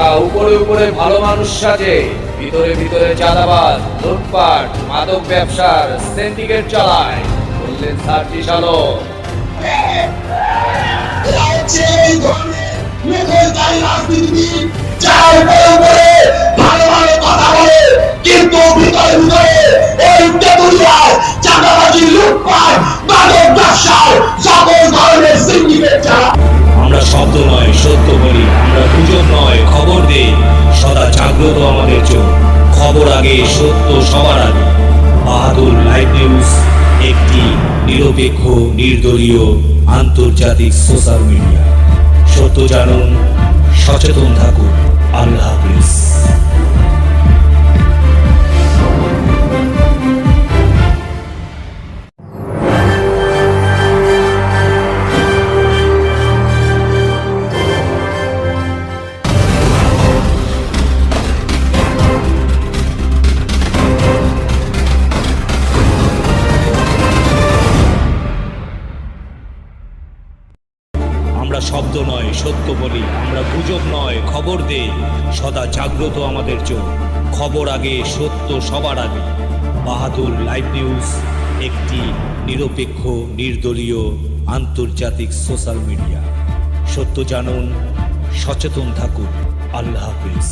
ওরা উপরে উপরে ভালো মানুষ সাজে, ভিতরে ভিতরে চাঁদাবাজ, লুটপাট, মাদক ব্যবসার সিন্ডিকেট চালায়, বললেন সার্জিস আলম। কিন্তু ভিতরে ভিতরে ওই তেতুলিয়ায় চাঁদাবাজি, লুটপাট, মাদক ব্যবসার সকল ধরনের সিন্ডিকেট চালায়। আমরা শব্দ নয় সত্য বলি, আমরা গুজব নয় খবর দেই, সদা জাগ্রত আমাদের চোখ, খবর আগে সত্য সবার আগে। বাহাদুর লাইভ নিউজ একটি নিরপেক্ষ, নির্দলীয়, আন্তর্জাতিক সোশ্যাল মিডিয়া। সত্য জানুন, সচেতন থাকুন। আল্লাহ হাফিজ। আমরা শব্দ নয় সত্য বলি, আমরা গুজব নয় খবর দেই, সদা জাগ্রত আমাদের চোখ, খবর আগে সত্য সবার আগে। বাহাদুর লাইভ নিউজ একটি নিরপেক্ষ, নির্দলীয়, আন্তর্জাতিক সোশ্যাল মিডিয়া। সত্য জানুন, সচেতন থাকুন। আল্লাহ হাফিজ।